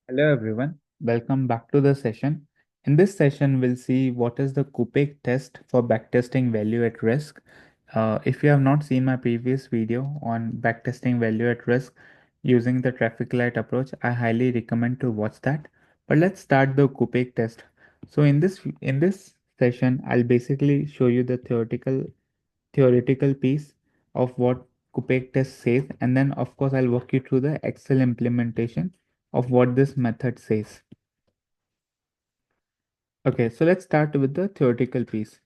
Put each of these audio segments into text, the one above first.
Hello everyone, welcome back to the session. In this session, we'll see what is the Kupiec test for backtesting value at risk. If you have not seen my previous video on backtesting value at risk using the traffic light approach, I highly recommend to watch that. But let's start the Kupiec test. So in this session, I'll basically show you the theoretical piece of what Kupiec test says, and then of course I'll walk you through the Excel implementation of what this method says. Okay, so let's start with the theoretical piece.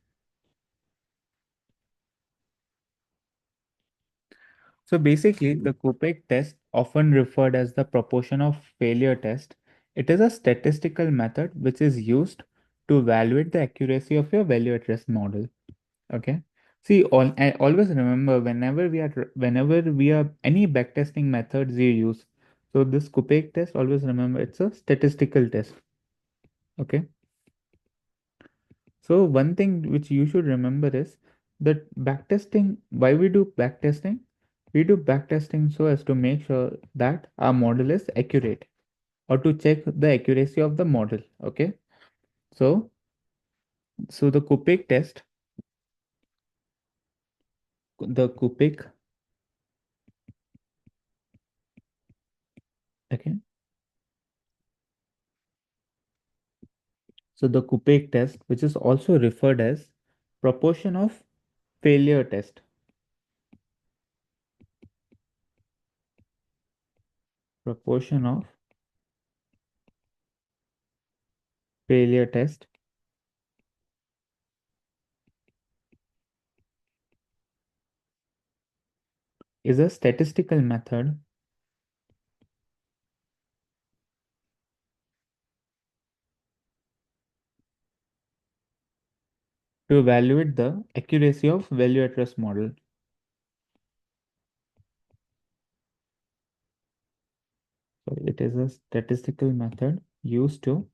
So basically, the Kupiec test, often referred as the proportion of failure test, it is a statistical method which is used to evaluate the accuracy of your value at risk model. Okay. See, I always remember whenever we are any backtesting methods you use. So this Kupiec test, always remember it's a statistical test. Okay. So one thing which you should remember is that backtesting, why we do backtesting? We do backtesting so as to make sure that our model is accurate or to check the accuracy of the model. Okay. So, so the Kupiec, okay. So the Kupiec test, which is also referred as proportion of failure test, proportion of failure test is a statistical method to evaluate the accuracy of value at risk model. So it is a statistical method used to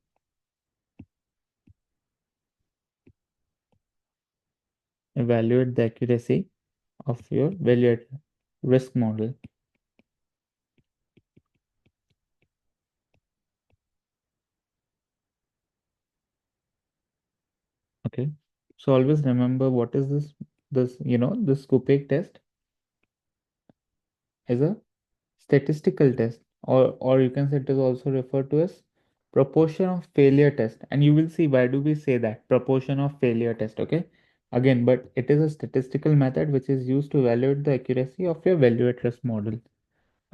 evaluate the accuracy of your value at risk model. Okay. So always remember what is this this Kupiec test is a statistical test, or you can say it is also referred to as proportion of failure test, and you will see why do we say that proportion of failure test. Okay, again, but it is a statistical method which is used to evaluate the accuracy of your value at risk model.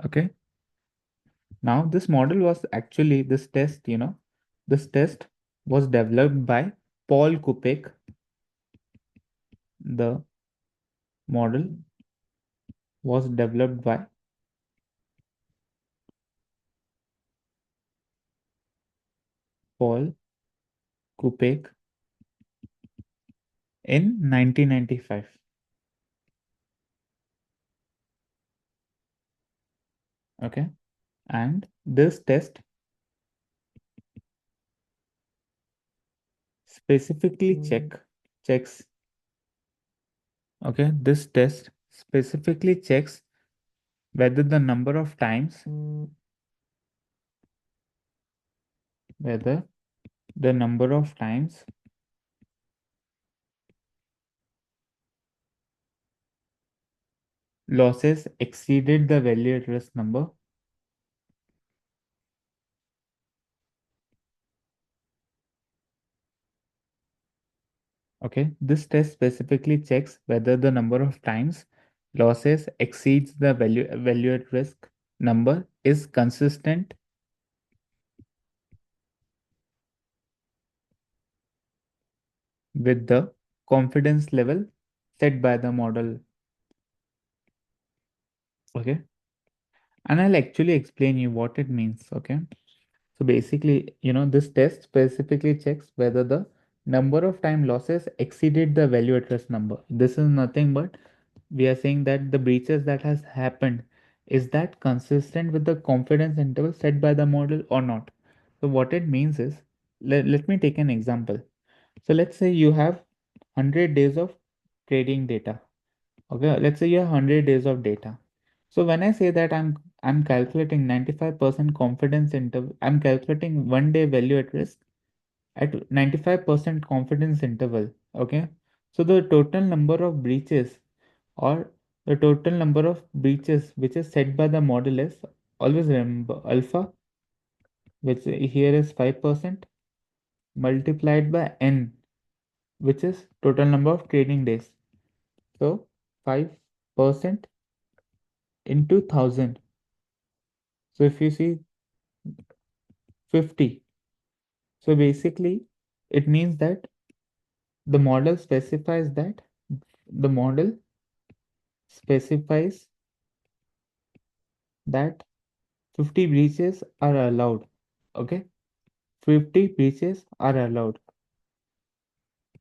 Okay, now this model was actually this test was developed by Paul Kupiec. The model was developed by Paul Kupiec in 1995. Okay, and this test specifically checks. Okay, this test specifically checks whether the number of times whether the number of times losses exceeded the value at risk number. Okay, this test specifically checks whether the number of times losses exceeds the value at risk number is consistent with the confidence level set by the model. Okay, and I'll actually explain you what it means. Okay, so basically, this test specifically checks whether the number of time losses exceeded the value at risk number. This is nothing but we are saying that the breaches that has happened, is that consistent with the confidence interval set by the model or not. So what it means is, let me take an example. So let's say you have 100 days of trading data. Okay, let's say you have 100 days of data. So when I say that I'm calculating 95% confidence interval, I'm calculating 1 day value at risk at 95% confidence interval. Okay. So the total number of breaches, or the total number of breaches which is set by the model is, always remember, alpha, which here is 5%, multiplied by n, which is total number of trading days. So 5% into 1000. So if you see 50, so basically it means that the model specifies that the model specifies that 50 breaches are allowed. Okay, 50 breaches are allowed.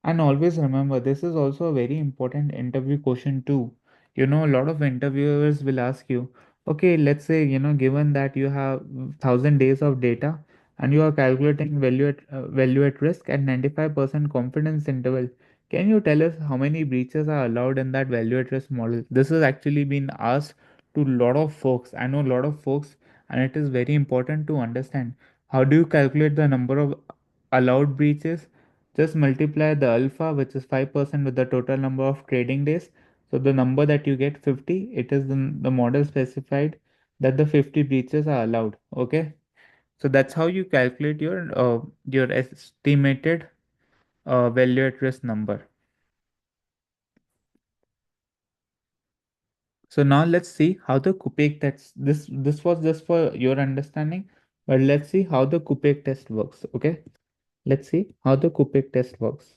And always remember, this is also a very important interview question too. A lot of interviewers will ask you, okay, let's say, given that you have 1,000 days of data and you are calculating value at risk at 95% confidence interval, can you tell us how many breaches are allowed in that value at risk model? This has actually been asked to a lot of folks. I know a lot of folks, and it is very important to understand how do you calculate the number of allowed breaches. Just multiply the alpha, which is 5%, with the total number of trading days. So the number that you get, 50, it is the model specified that the 50 breaches are allowed. Okay. So that's how you calculate your estimated value at risk number. So now let's see how the Kupiec test, this was just for your understanding, but let's see how the Kupiec test works. Okay. Let's see how the Kupiec test works.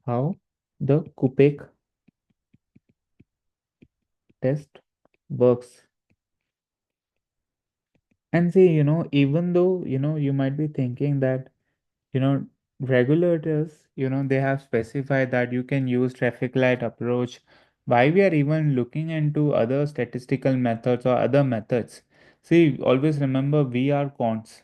How the Kupiec test works. And see, even though, you might be thinking that, you know, regulators, they have specified that you can use traffic light approach. Why we are even looking into other statistical methods or other methods? See, always remember we are cons.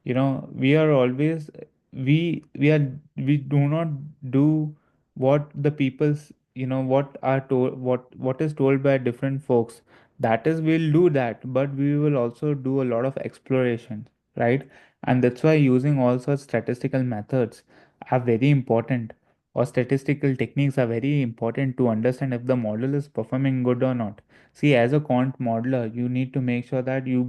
We are always, we do not do what the people's, what are told, what is told by different folks. That is, we'll do that, but we will also do a lot of exploration, right? And that's why using all such statistical methods are very important, or statistical techniques are very important to understand if the model is performing good or not. See, as a quant modeler, you need to make sure that you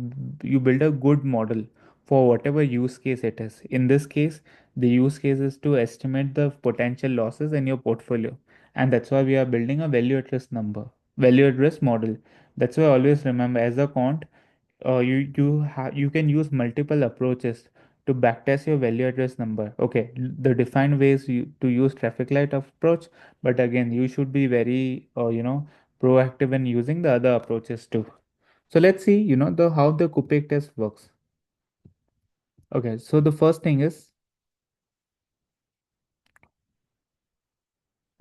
build a good model for whatever use case it is. In this case, the use case is to estimate the potential losses in your portfolio, and that's why we are building a value at risk model. That's why always remember, as a quant, you can use multiple approaches to backtest your value address number. Okay, the defined ways to use traffic light approach, but again, you should be very proactive in using the other approaches too. So let's see, the how the Kupic test works. Okay, so the first thing is,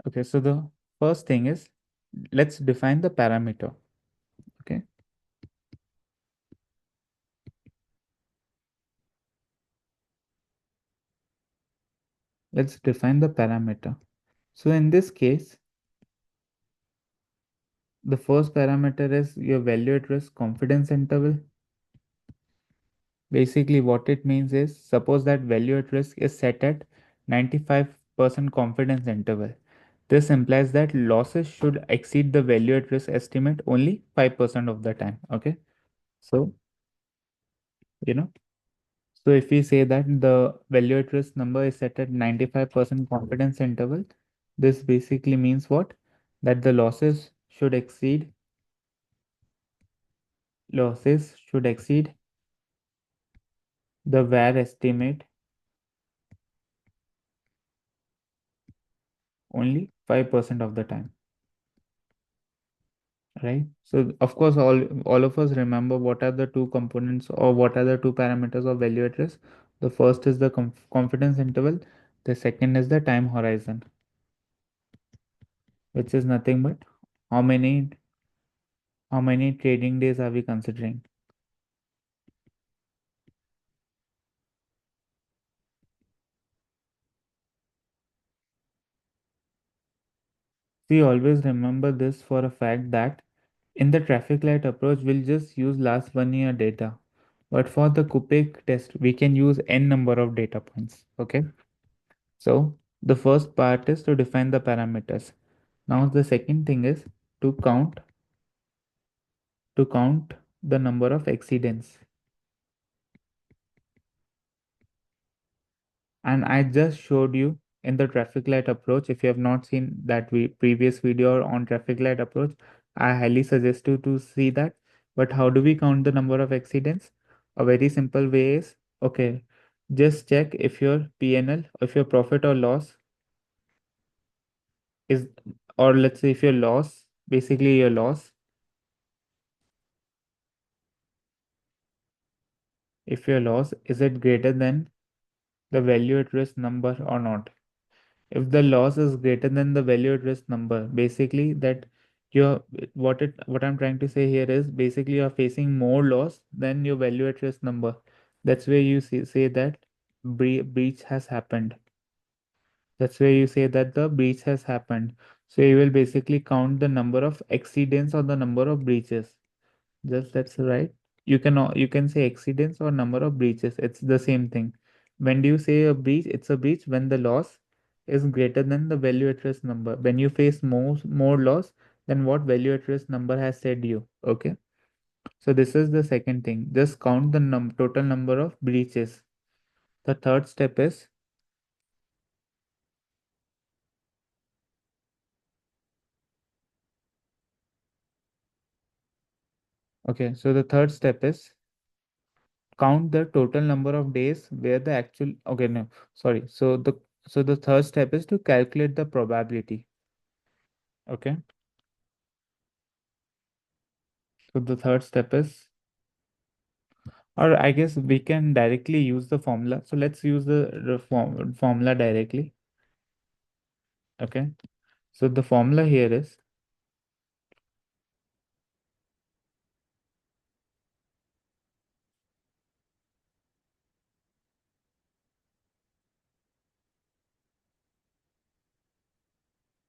okay, so the first thing is, let's define the parameter. Okay, let's define the parameter. So in this case, the first parameter is your value at risk confidence interval. Basically, what it means is, suppose that value at risk is set at 95% confidence interval. This implies that losses should exceed the value at risk estimate only 5% of the time. Okay. So, you know, so if we say that the value at risk number is set at 95% confidence interval, this basically means what? That the losses should exceed the VaR estimate only 5% of the time. Right? So of course, all of us remember what are the two components, or what are the two parameters of value at risk. The first is the confidence interval. The second is the time horizon, which is nothing but how many trading days are we considering. See, always remember this for a fact that In the traffic light approach, we'll just use last 1 year data. But for the Kupiec test, we can use n number of data points. Okay. So the first part is to define the parameters. Now the second thing is to count the number of exceedance. And I just showed you in the traffic light approach. If you have not seen that previous video on traffic light approach, I highly suggest you to see that. But how do we count the number of exceedance? A very simple way is, okay, just check if your PNL, if your profit or loss is, or let's say if your loss, basically your loss, if your loss, is it greater than the value at risk number or not? If the loss is greater than the value at risk number, basically that you're what I'm trying to say here is basically you're facing more loss than your value at risk number. That's where you say that breach has happened. That's where you say that the breach has happened. So you will basically count the number of exceedance or the number of breaches. Just that's right. You can say exceedance or number of breaches. It's the same thing. When do you say a breach? It's a breach when the loss is greater than the value at risk number. When you face more loss than what value at risk number has said you. Okay. So this is the second thing. Just count the total number of breaches. The third step is, okay. So the third step is count the total number of days where the actual, okay, no, sorry. So the third step is to calculate the probability. Okay. So the third step is, or I guess we can directly use the formula. So let's use the formula directly. Okay. So the formula here is,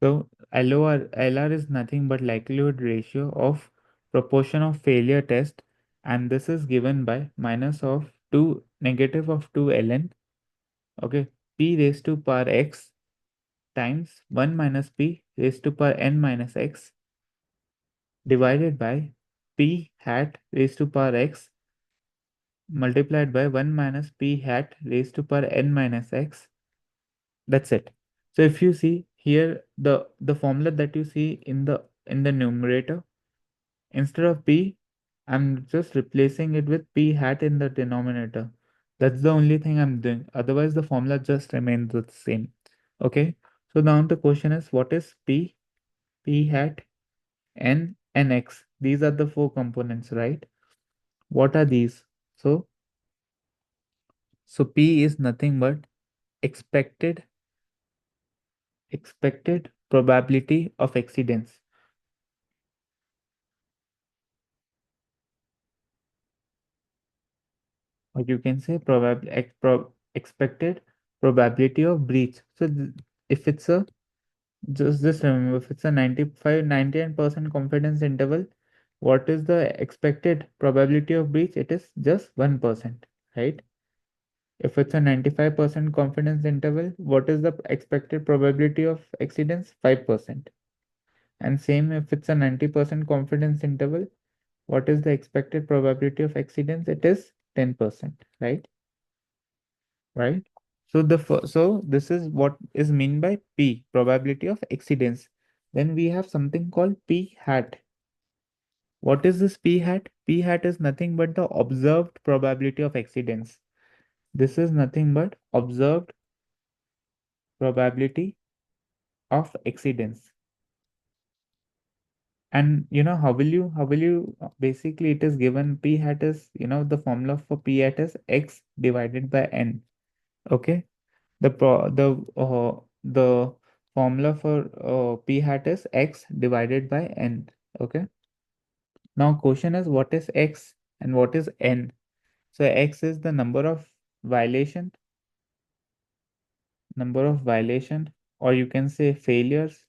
so LR is nothing but likelihood ratio of proportion of failure test, and this is given by minus of 2 negative of 2 ln. Okay. P raised to power x times 1 minus p raised to power n minus x divided by p hat raised to power x multiplied by 1 minus p hat raised to power n minus x. That's it. So if you see here, the formula that you see in the numerator, instead of p, I'm just replacing it with p hat in the denominator. That's the only thing I'm doing. Otherwise, the formula just remains the same. Okay. So now the question is, what is p, p hat, n, and x? These are the four components, right? What are these? So p is nothing but expected probability of exceedance, or you can say expected probability of breach. So if it's a, just remember, if it's a 99% confidence interval, what is the expected probability of breach? It is just 1%, right? If it's a 95% confidence interval, what is the expected probability of exceedance? 5%. And same if it's a 90% confidence interval, what is the expected probability of exceedance? It is 10%, right? Right. So so this is what is mean by P, probability of exceedance. Then we have something called P hat. What is this P hat? P hat is nothing but the observed probability of exceedance. This is nothing but observed probability of exceedance. And how will you basically it is given P hat is, the formula for P hat is X divided by N. Okay. The formula for P hat is X divided by N. Okay. Now question is, what is X and what is N? So X is the violation, number of violation, or you can say failures.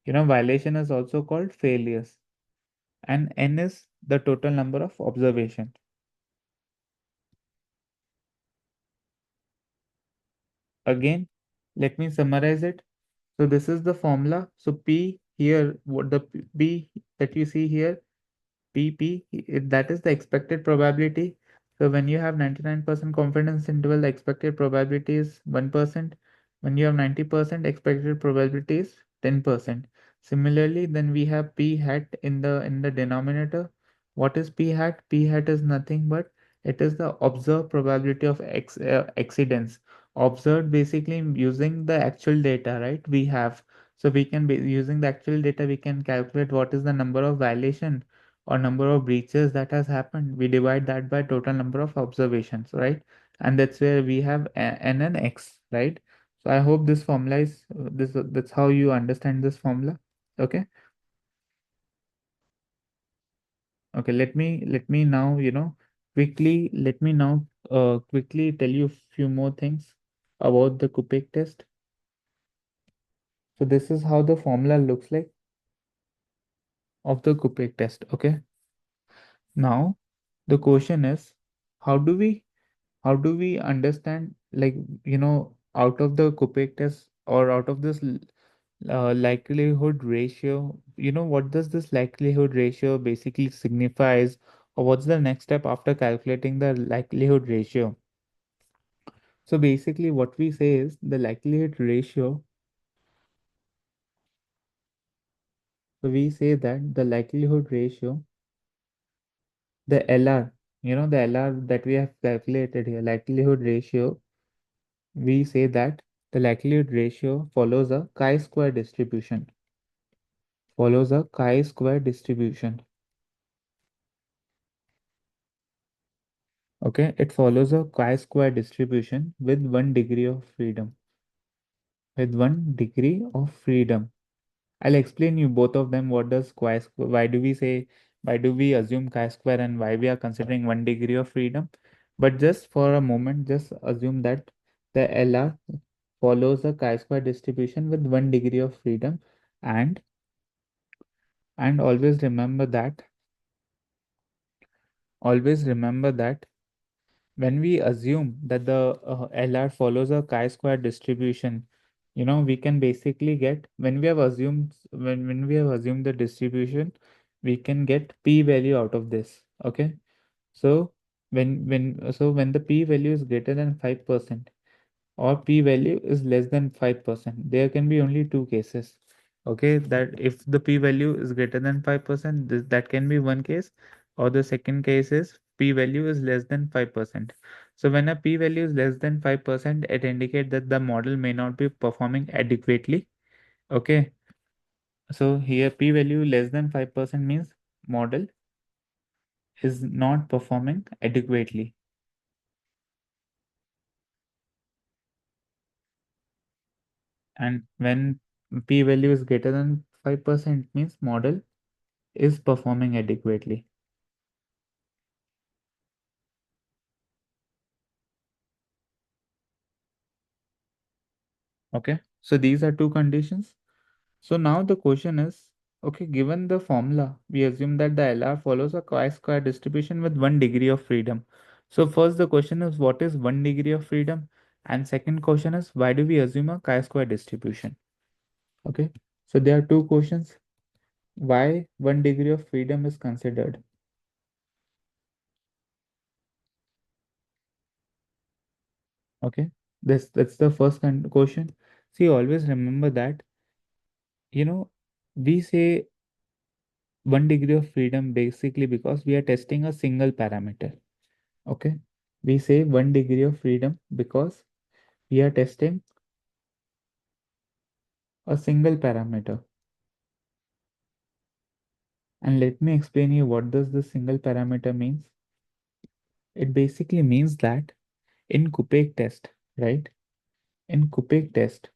Violation is also called failures. and n is the total number of observations. Again, let me summarize it. So this is the formula. So P here, what the P that you see here, PP, that is the expected probability. So when you have 99% confidence interval, the expected probability is 1%. When you have 90%, expected probability is 10%. Similarly, then we have P hat in the denominator. What is P hat? P hat is nothing but it is the observed probability of exceedance. Observed basically using the actual data, right? We have. So we can be using the actual data, we can calculate what is the number of violation or number of breaches that has happened. We divide that by total number of observations, right? And that's where we have n and x, right? So I hope this formula is that's how you understand this formula. Okay. Okay, let me now, quickly tell you a few more things about the Kupiec test. So this is how the formula looks like of the Kupiec test. Okay. Now the question is, how do we understand, like, out of the Kupiec test or out of this likelihood ratio, what does this likelihood ratio basically signifies, or what's the next step after calculating the likelihood ratio? So basically what we say is the likelihood ratio. So we say that the likelihood ratio, the LR, the LR that we have calculated here, likelihood ratio, we say that the likelihood ratio follows a chi-square distribution. Follows a chi-square distribution. Okay, it follows a chi-square distribution with 1 degree of freedom. With 1 degree of freedom. I'll explain you both of them. What does chi-square? Why do we assume chi-square, and why we are considering 1 degree of freedom? But just for a moment, just assume that the LR follows a chi-square distribution with 1 degree of freedom, and always remember that. Always remember that when we assume that the LR follows a chi-square distribution, we can basically get, when we have assumed the distribution, we can get p value out of this. Okay, so when the p value is greater than 5%, or p value is less than 5%, there can be only two cases. Okay, that if the p value is greater than 5%, that can be one case, or the second case is p value is less than 5%. So when a p value is less than 5%, it indicates that the model may not be performing adequately. Okay, so here p value less than 5% means model is not performing adequately. And when p value is greater than 5% means model is performing adequately. Okay, so these are two conditions. So now the question is, okay, given the formula, we assume that the LR follows a chi-square distribution with 1 degree of freedom. So first the question is, what is 1 degree of freedom? And second question is, why do we assume a chi-square distribution? Okay, so there are two questions. Why 1 degree of freedom is considered? Okay, that's the first question. See, always remember that, you know, we say 1 degree of freedom basically because we are testing a single parameter. Okay, we say 1 degree of freedom because we are testing a single parameter. And let me explain you what does the single parameter means. It basically means that in Kupiec test, right? In Kupiec test,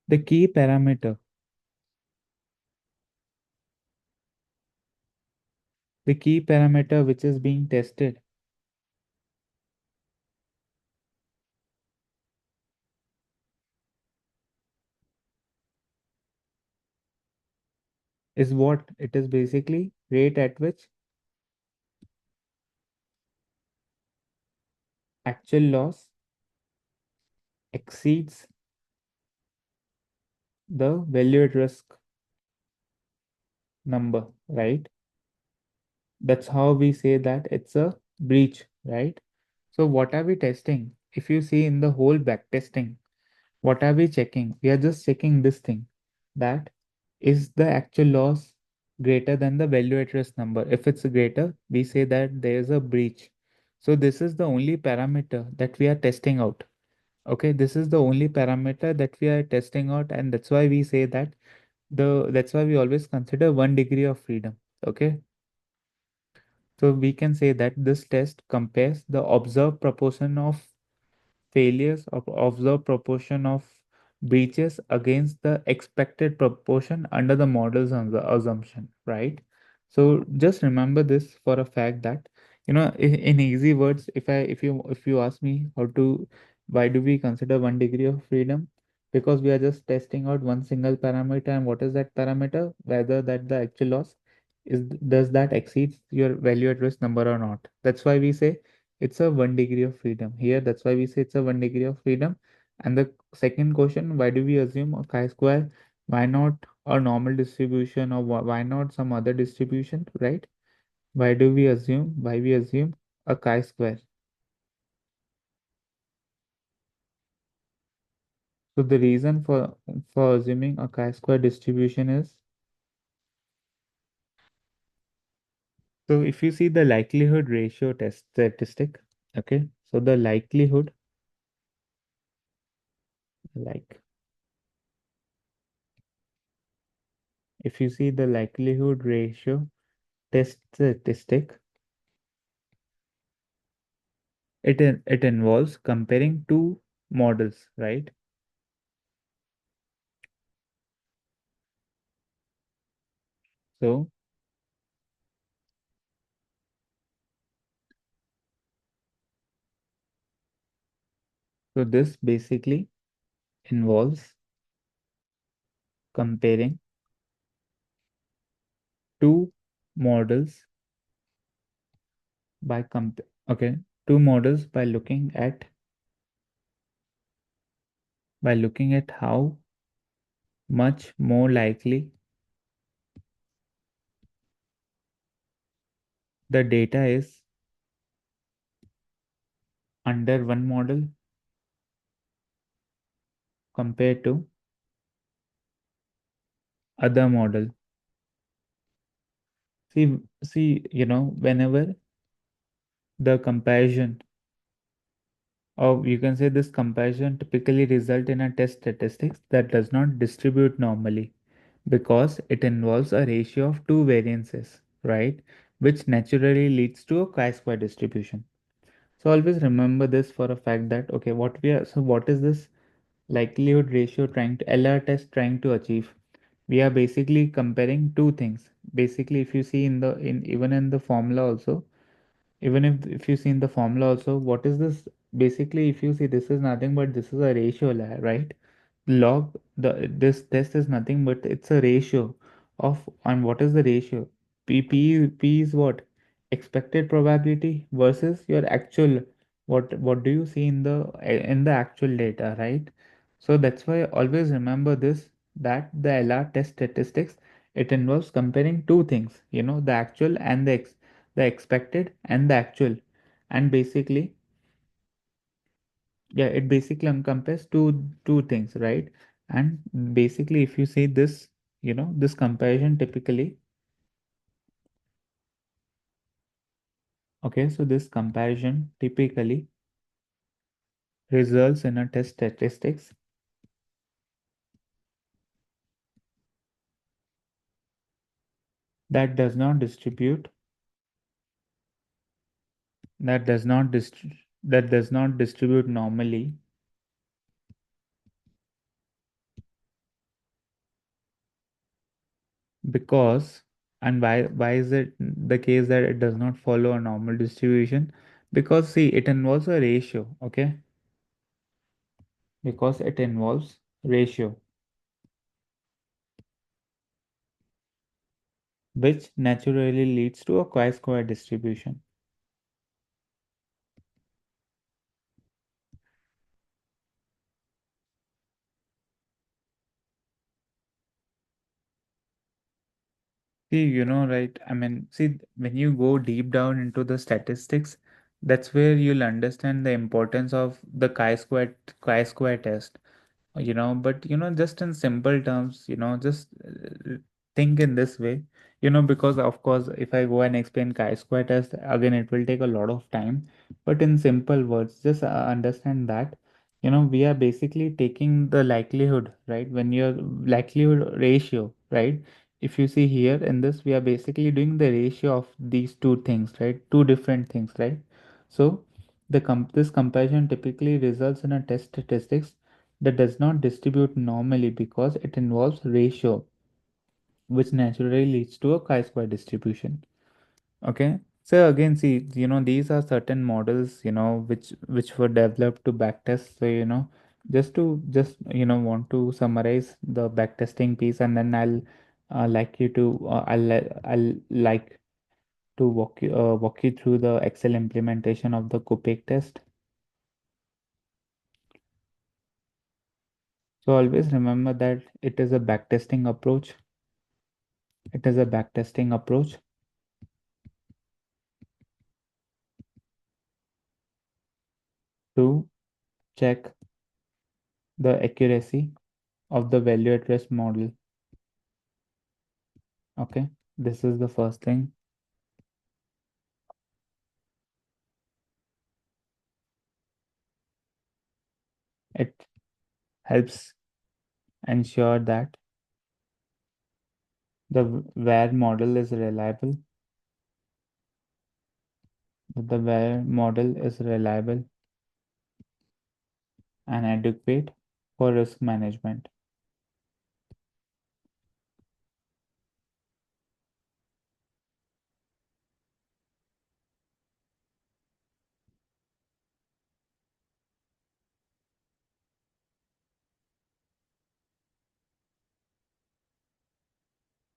the key parameter, which is being tested, is what? It is basically rate at which actual loss exceeds the value at risk number, right? That's how we say that it's a breach, right? So what are we testing? If you see in the whole back testing, what are we checking? We are just checking this thing, that is the actual loss greater than the value at risk number. If it's greater, we say that there is a breach. So this is the only parameter that we are testing out. Okay, this is the only parameter that we are testing out, and that's why we say that that's why we always consider 1 degree of freedom. Okay, so we can say that this test compares the observed proportion of failures of observed proportion of breaches against the expected proportion under the model's assumption, right? So just remember this for a fact that, in easy words, if you ask me how to, why do we consider 1 degree of freedom? Because we are just testing out one single parameter, and what is that parameter? Whether that the actual loss is, does that exceeds your value at risk number or not? That's why we say it's a 1 degree of freedom here. That's why we say it's a 1 degree of freedom. And the second question, why do we assume a chi-square? Why not a normal distribution, or why not some other distribution, right? Why we assume a chi-square? So the reason for assuming a chi-square distribution is, so if you see the likelihood ratio test statistic, okay, so the likelihood, like, if you see the likelihood ratio test statistic, it involves comparing two models, right? So this basically involves comparing two models by okay, two models by looking at how much more likely the data is under one model compared to other model. Whenever the comparison, or you can say this comparison, typically result in a test statistics that does not distribute normally, because it involves a ratio of two variances, right? Which naturally leads to a chi-square distribution. So always remember this for a fact that, okay, what is this likelihood ratio trying to, LR test trying to achieve? We are basically comparing two things. Basically, if you see in the in even in the formula also, even if you see in the formula also, what is this? Basically, if you see, this is nothing but this is a ratio, right? Log the this test is nothing but it's a ratio of, and what is the ratio? P is what? Expected probability versus your actual, what do you see in the actual data, right? So that's why always remember this, that the LR test statistics, it involves comparing two things, the actual and the expected and the actual. And basically, yeah, it basically encompasses two things, right? And basically, if you see this, this comparison typically, okay, so this comparison typically results in a test statistics that does not distribute that does not distribute normally, because, and why is it the case that it does not follow a normal distribution? Because see, it involves a ratio, okay? Because it involves ratio. which naturally leads to a chi-square distribution. See, right? I mean, see, when you go deep down into the statistics, that's where you'll understand the importance of the chi-square test. But just in simple terms, just think in this way, because of course, if I go and explain chi-square test again, it will take a lot of time. But in simple words, just understand that, we are basically taking the likelihood, right? When your likelihood ratio, right? If you see here in this, we are basically doing the ratio of these two things, right? Two different things, right? So this comparison typically results in a test statistics that does not distribute normally because it involves ratio, which naturally leads to a chi-square distribution. Okay. So again, see, these are certain models, which were developed to backtest. So, want to summarize the backtesting piece, and then I'll like to walk you through the Excel implementation of the Kupiec test. So always remember that it is a backtesting approach. It is a backtesting approach to check the accuracy of the value at rest model. Okay, this is the first thing. It helps ensure that the VaR model is reliable, that the VaR model is reliable and adequate for risk management.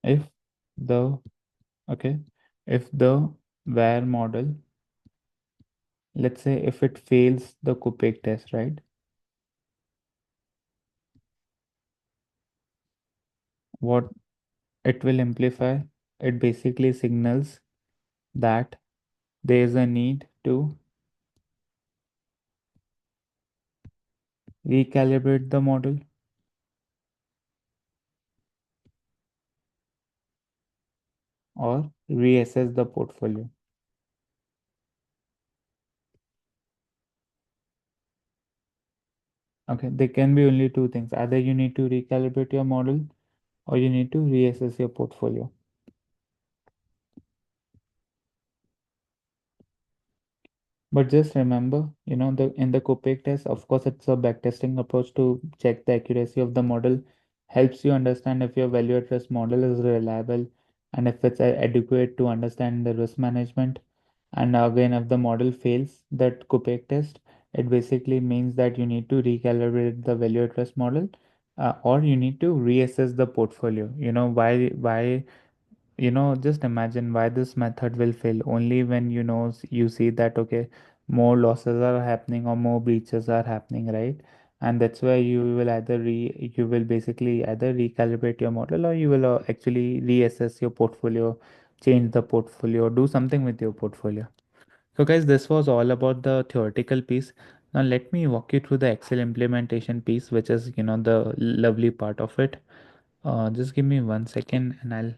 If the okay, if the VaR model, let's say if it fails the Kupiec test, right? What it will amplify, it basically signals that there is a need to recalibrate the model or reassess the portfolio. Okay, there can be only two things. Either you need to recalibrate your model or you need to reassess your portfolio. But just remember, the in the Copic test, of course, it's a backtesting approach to check the accuracy of the model, helps you understand if your value at risk model is reliable and if it's adequate to understand the risk management. And again, if the model fails that Copic test, it basically means that you need to recalibrate the value at risk model, or you need to reassess the portfolio. Why just imagine why this method will fail only when you see that okay, more losses are happening or more breaches are happening, right? And that's why you will basically either recalibrate your model or you will actually reassess your portfolio, change the portfolio, do something with your portfolio. So guys, this was all about the theoretical piece. Now let me walk you through the Excel implementation piece, which is the lovely part of it. Just give me 1 second and I'll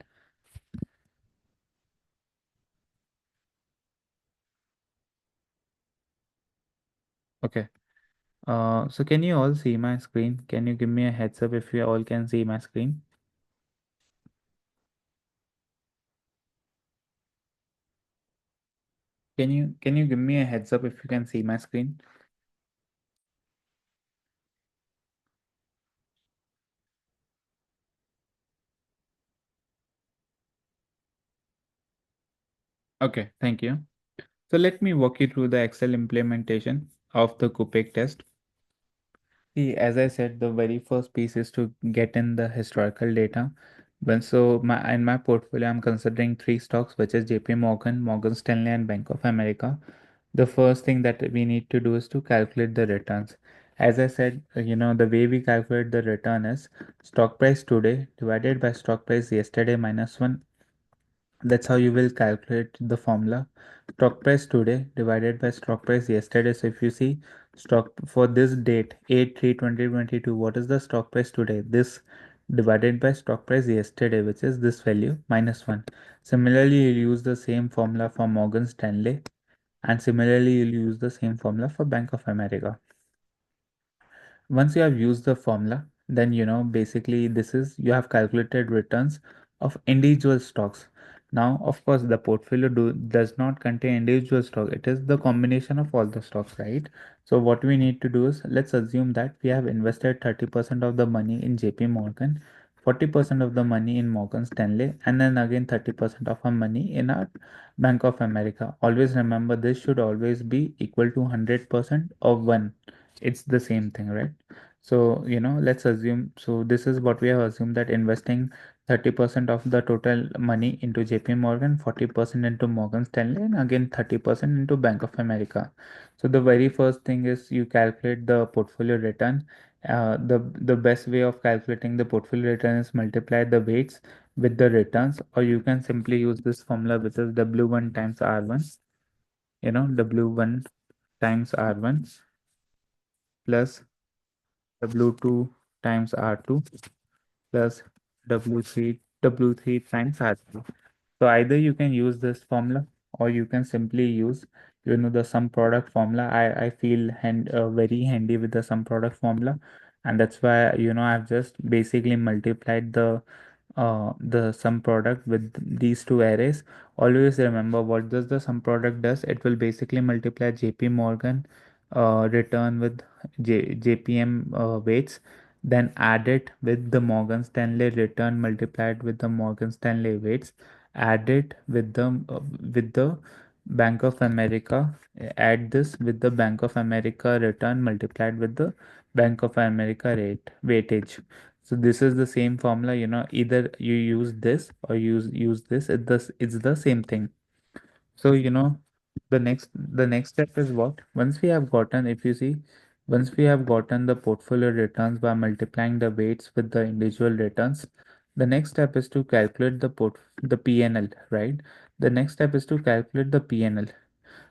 okay. So can you all see my screen? Can you give me a heads up if you all can see my screen? Can you give me a heads up if you can see my screen? Okay, thank you. So let me walk you through the Excel implementation of the Kupic test. See, as I said, the very first piece is to get in the historical data. Well, so in my portfolio, I'm considering three stocks, which is JP Morgan, Morgan Stanley, and Bank of America. The first thing that we need to do is to calculate the returns. As I said, the way we calculate the return is stock price today divided by stock price yesterday minus one. That's how you will calculate the formula. Stock price today divided by stock price yesterday. So if you see stock for this date 8/3/2022, what is the stock price today? This divided by stock price yesterday, which is this value minus 1. Similarly, you'll use the same formula for Morgan Stanley, and similarly you'll use the same formula for Bank of America. Once you have used the formula, then basically this is you have calculated returns of individual stocks. Now, of course, the portfolio does not contain individual stock. It is the combination of all the stocks, right? So what we need to do is let's assume that we have invested 30% of the money in JP Morgan, 40% of the money in Morgan Stanley, and then again 30% of our money in our Bank of America. Always remember, this should always be equal to 100% of one. It's the same thing, right? So let's assume, so this is what we have assumed, that investing 30% of the total money into JP Morgan, 40% into Morgan Stanley, and again 30% into Bank of America. So the very first thing is you calculate the portfolio return. The best way of calculating the portfolio return is multiply the weights with the returns, or you can simply use this formula, which is W1 times R1, W1 times R1 plus W2 times R2 plus W3 times R3. So either you can use this formula, or you can simply use the sum product formula. I feel very handy with the sum product formula, and that's why I've just basically multiplied the sum product with these two arrays. Always remember, what does the sum product does? It will basically multiply JP Morgan return with JPM weights, then add it with the Morgan Stanley return multiplied with the Morgan Stanley weights, add it with the Bank of America, add this with the Bank of America return multiplied with the Bank of America rate weightage. So this is the same formula, either you use this or use this. It's the same thing. So the next step is what? Once we have gotten, if you see, once we have gotten the portfolio returns by multiplying the weights with the individual returns, the next step is to calculate the PNL, right? The next step is to calculate the PNL.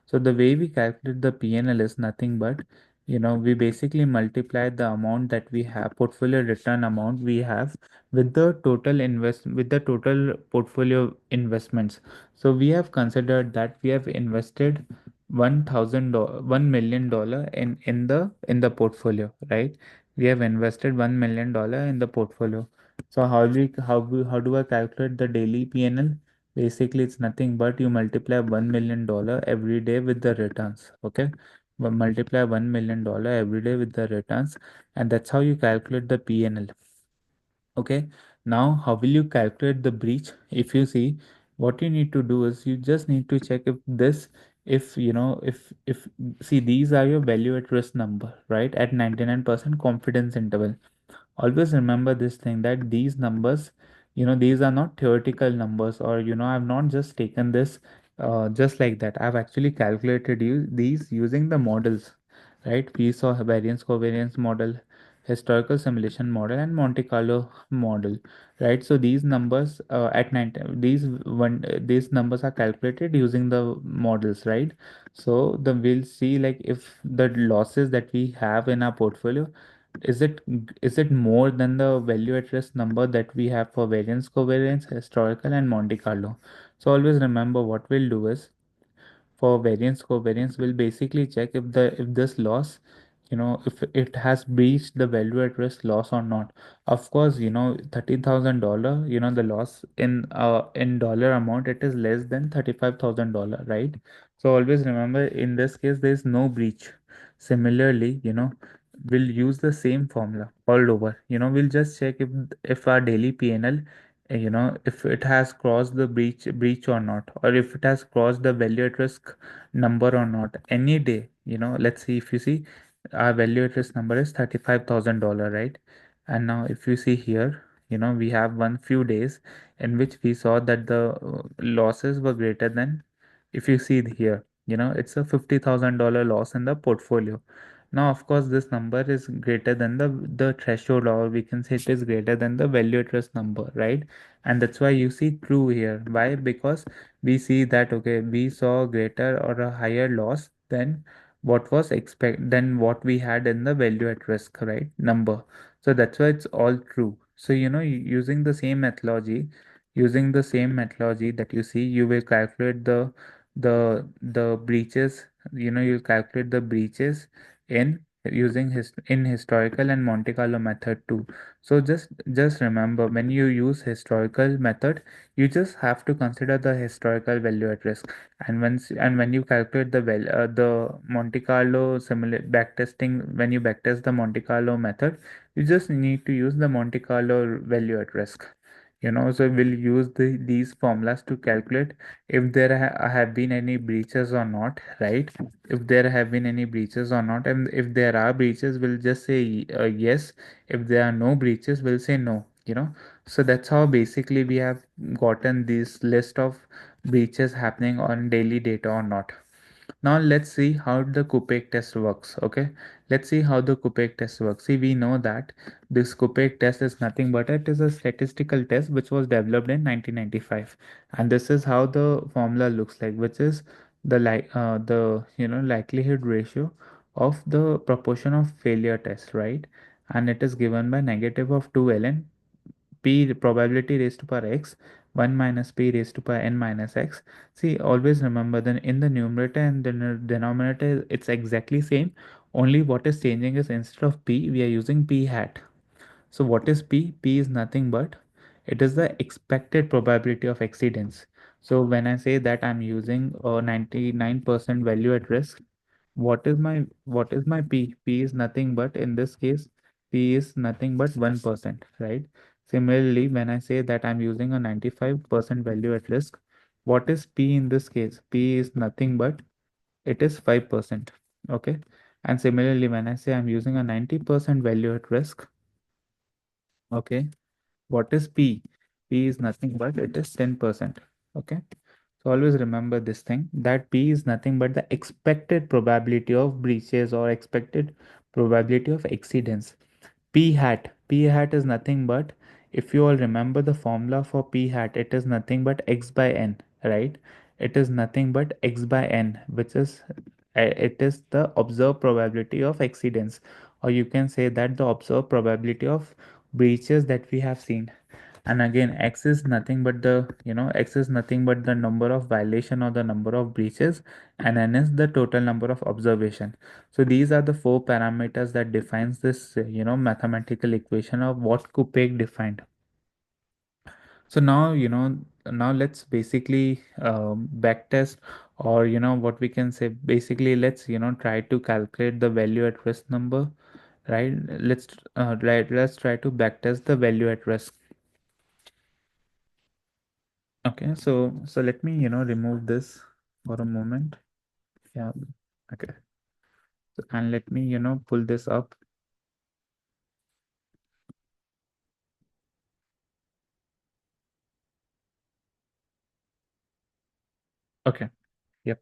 So the way we calculate the PNL is nothing but, we basically multiply the amount that we have, portfolio return amount we have, with the total portfolio investments. So we have considered that we have invested $1 million in the portfolio, right? We have invested $1 million in the portfolio. So how do I calculate the daily PNL? Basically, it's nothing but you multiply $1 million every day with the returns. Okay, but multiply $1 million every day with the returns, and that's how you calculate the PNL. Okay, now how will you calculate the breach? If you see, what you need to do is you just need to check if see, these are your value at risk number, right? At 99% confidence interval. Always remember this thing, that these numbers, these are not theoretical numbers, or I've not just taken this just like that. I've actually calculated these using the models, right? We saw variance covariance model, historical simulation model, and Monte Carlo model, right? So these numbers at 90, these numbers are calculated using the models, right? So we'll see, like, if the losses that we have in our portfolio, is it is it more than the value at risk number that we have for variance covariance, historical, and Monte Carlo. So always remember, what we'll do is, for variance covariance, will basically check if this loss, if it has breached the value at risk loss or not. Of course, $30,000, the loss in dollar amount, it is less than $35,000, right? So always remember, in this case there is no breach. Similarly, we'll use the same formula all over. We'll just check if our daily PNL, if it has crossed the breach or not, or if it has crossed the value at risk number or not any day. Let's see, if you see, our value at risk number is $35,000, right? And now if you see here, we have one few days in which we saw that the losses were greater than, if you see here, it's a $50,000 loss in the portfolio. Now, of course, this number is greater than the threshold, or we can say it is greater than the value at risk number, right? And that's why you see true here. Why? Because we see that, okay, we saw greater or a higher loss than what we had in the value at risk, right, number. So that's why it's all true. So using the same methodology that you see, you will calculate the breaches. You'll calculate the breaches in using in historical and Monte Carlo method too. So just remember, when you use historical method, you just have to consider the historical value at risk. And when you calculate the Monte Carlo simulate backtesting, when you backtest the Monte Carlo method, you just need to use the Monte Carlo value at risk. So we'll use these formulas to calculate if there have been any breaches or not, right? If there have been any breaches or not, and if there are breaches, we'll just say yes. If there are no breaches, we'll say no. So that's how basically we have gotten this list of breaches happening on daily data or not. Now let's see how the Kupiec test works. Okay, let's see how the Kupiec test works. See, we know that this Kupiec test is nothing but it is a statistical test which was developed in 1995, and this is how the formula looks like, which is the likelihood ratio of the proportion of failure test, right? And it is given by negative of 2 ln p probability raised to power x 1 minus p raised to power n minus x. See, always remember that in the numerator and the denominator, it's exactly same. Only what is changing is instead of p, we are using p hat. So what is p? P is nothing but it is the expected probability of exceedance. So when I say that I'm using a 99% value at risk, what is my p? P is nothing but, in this case, p is nothing but 1%, right? Similarly, when I say that I'm using a 95% value at risk, what is p in this case? P is nothing but it is 5%. Okay. And similarly, when I say I'm using a 90% value at risk, okay, what is P? P is nothing but it is 10%. Okay. So always remember this thing, that P is nothing but the expected probability of breaches or expected probability of exceedance. P hat. P hat is nothing but, if you all remember the formula for P hat, it is nothing but x by n, right? It is nothing but x by n, which is it is the observed probability of exceedance, or you can say that the observed probability of breaches that we have seen. And again, x is nothing but the number of violation or the number of breaches, and n is the total number of observation. So these are the four parameters that defines this mathematical equation of what Kupiec defined. So now let's basically backtest, or what we can say, basically let's try to calculate the value at risk number, right? Let's try to backtest the value at risk. Okay, so let me remove this for a moment. Yeah. Okay. And let me pull this up. Okay. Yep.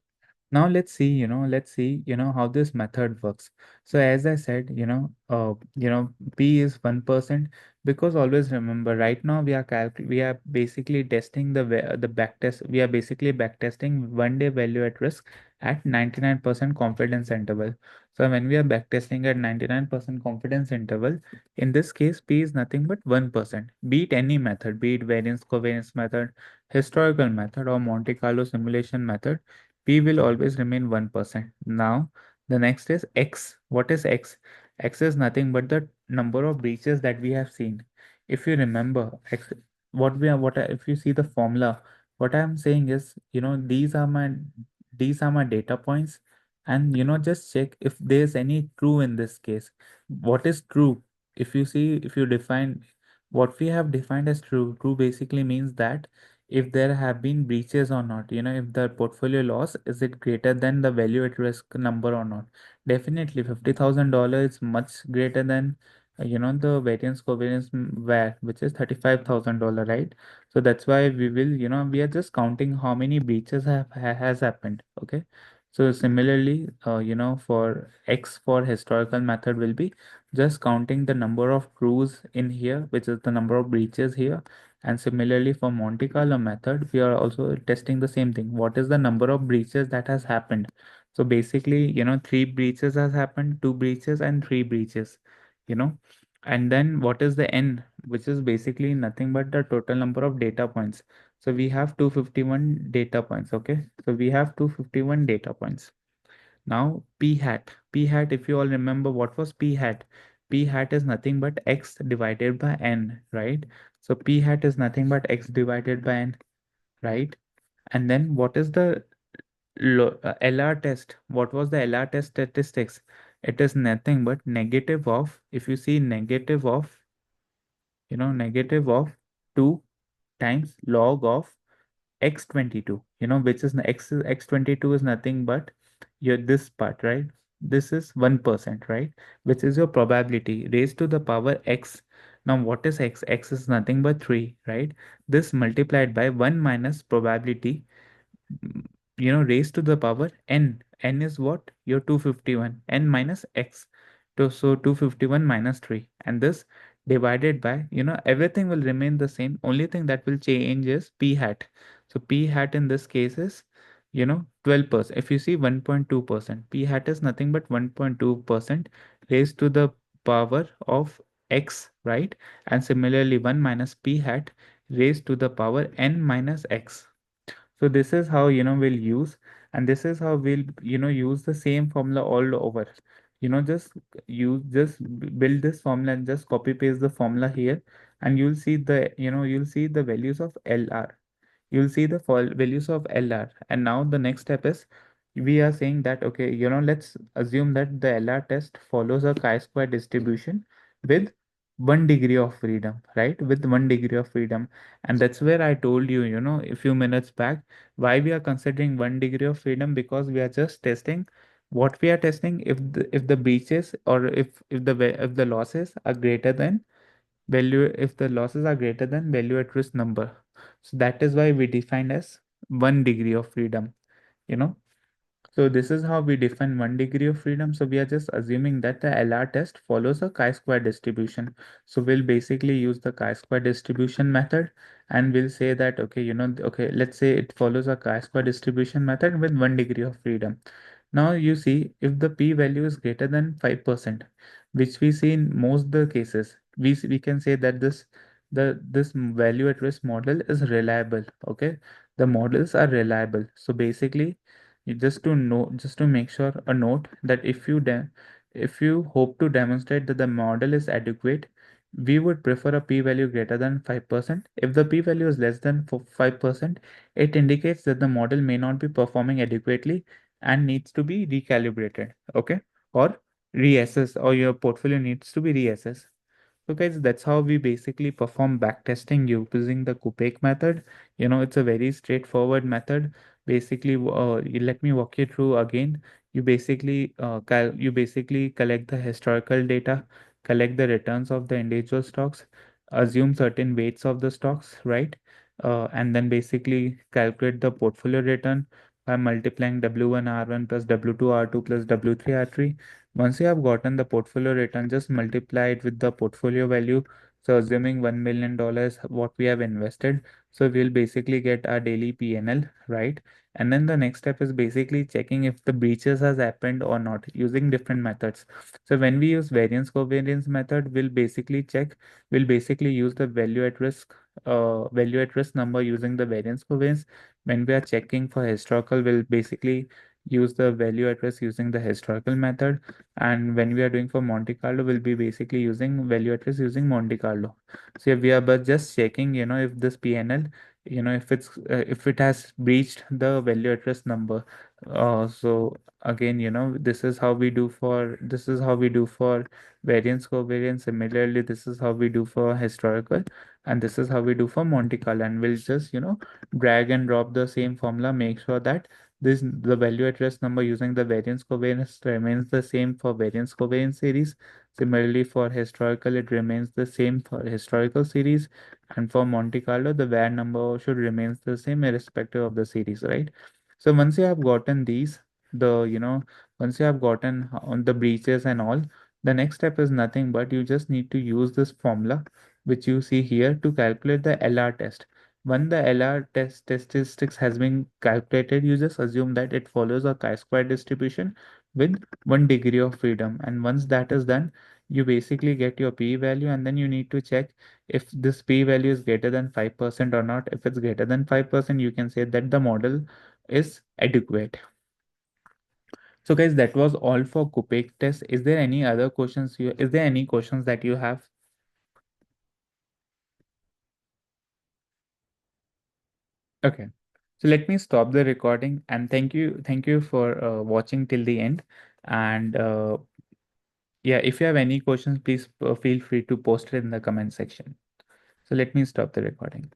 Now let's see how this method works. So as I said, P is 1%, because always remember, right now we are basically testing the back test. We are basically back testing 1 day value at risk at 99% confidence interval. So when we are back testing at 99% confidence interval, in this case, P is nothing but 1%. Be it any method, be it variance covariance method, historical method, or Monte Carlo simulation method, P will always remain 1%. Now, the next is X. What is X? X is nothing but the number of breaches that we have seen. If you remember, X, if you see the formula, what I'm saying is, these are my data points, and just check if there's any true in this case. What is true? If you define what we have defined as true basically means that if there have been breaches or not, if the portfolio loss is it greater than the value at risk number or not. Definitely $50,000 is much greater than the variance covariance VaR, which is $35,000, right? So that's why we will, we are just counting how many breaches has happened. Okay. So similarly, for X for historical method will be just counting the number of crews in here, which is the number of breaches here. And similarly for Monte Carlo method, we are also testing the same thing. What is the number of breaches that has happened? So basically, three breaches has happened, two breaches and three breaches, you know and then what is the n, which is basically nothing but the total number of data points. So we have 251 data points. Okay, so we have 251 data points. Now p hat, if you all remember what was p hat is nothing but x divided by n, right? So p hat is nothing but x divided by n, right? And then what is the LR test? What was the LR test statistics? It is nothing but negative of, if you see negative of 2 times log of x22, which is x22 is nothing but your this part, right? This is 1%, right? Which is your probability raised to the power x. Now what is x? X is nothing but 3, right? This multiplied by 1 minus probability, raised to the power n. N is what? Your 251. N minus x. So 251 minus 3. And this divided by, everything will remain the same. Only thing that will change is p hat. So p hat in this case is, 12%. If you see 1.2%, p hat is nothing but 1.2% raised to the power of x, right? And similarly, 1 minus p hat raised to the power n minus x. So this is how, we'll use, and this is how we'll, use the same formula all over. Build this formula and just copy paste the formula here, and you'll see the values of LR. You'll see the values of LR. And now the next step is, we are saying that, okay, let's assume that the LR test follows a chi-square distribution with 1 degree of freedom, right? With 1 degree of freedom. And that's where I told you, a few minutes back, why we are considering 1 degree of freedom, because we are just testing what we are testing, if the breaches, or if the losses are greater than value at risk number. So that is why we defined as 1 degree of freedom, you know so this is how we define 1 degree of freedom. So we are just assuming that the LR test follows a chi-square distribution. So we'll basically use the chi-square distribution method, and we'll say that, okay, okay, let's say it follows a chi-square distribution method with 1 degree of freedom. Now you see, if the p-value is greater than 5%, which we see in most the cases, we can say that this value at risk model is reliable. Okay, the models are reliable. So basically, just to make sure a note that if you hope to demonstrate that the model is adequate, we would prefer a p-value greater than 5%. If the p-value is less than 5%, it indicates that the model may not be performing adequately and needs to be recalibrated, okay, or reassessed, or your portfolio needs to be reassessed. So guys, that's how we basically perform backtesting using the Kupiec method. It's a very straightforward method. Basically, let me walk you through again. You basically collect the historical data, collect the returns of the individual stocks, assume certain weights of the stocks, right? And then basically calculate the portfolio return by multiplying W1 R1 plus W2 R2 plus W3 R3. Once you have gotten the portfolio return, just multiply it with the portfolio value. So assuming $1 million what we have invested, so we'll basically get our daily PNL, right? And then the next step is basically checking if the breaches has happened or not using different methods. So when we use variance covariance method, we'll basically use the value at risk number using the variance covariance. When we are checking for historical, we'll basically use the value at risk using the historical method. And when we are doing for Monte Carlo, we'll be basically using value at risk using Monte Carlo. So yeah, we are but just checking, if this PNL, if it has breached the value at risk number. So again, this is how we do for variance covariance. Similarly, this is how we do for historical, and this is how we do for Monte Carlo. And we'll just, drag and drop the same formula, make sure that this the value at rest number using the variance covariance remains the same for variance covariance series. Similarly, for historical, it remains the same for historical series, and for Monte Carlo, the VaR number should remain the same irrespective of the series, right? So once you have gotten these, the once you have gotten on the breaches and all, the next step is nothing but you just need to use this formula which you see here to calculate the LR test. When the LR test statistics has been calculated, you just assume that it follows a chi-square distribution with 1 degree of freedom. And once that is done, you basically get your p-value, and then you need to check if this p-value is greater than 5% or not. If it's greater than 5%, you can say that the model is adequate. So guys, that was all for Kupiec test. Is there any other questions is there any questions that you have? Okay. So let me stop the recording, and thank you for watching till the end. And yeah, if you have any questions, please feel free to post it in the comment section. So let me stop the recording.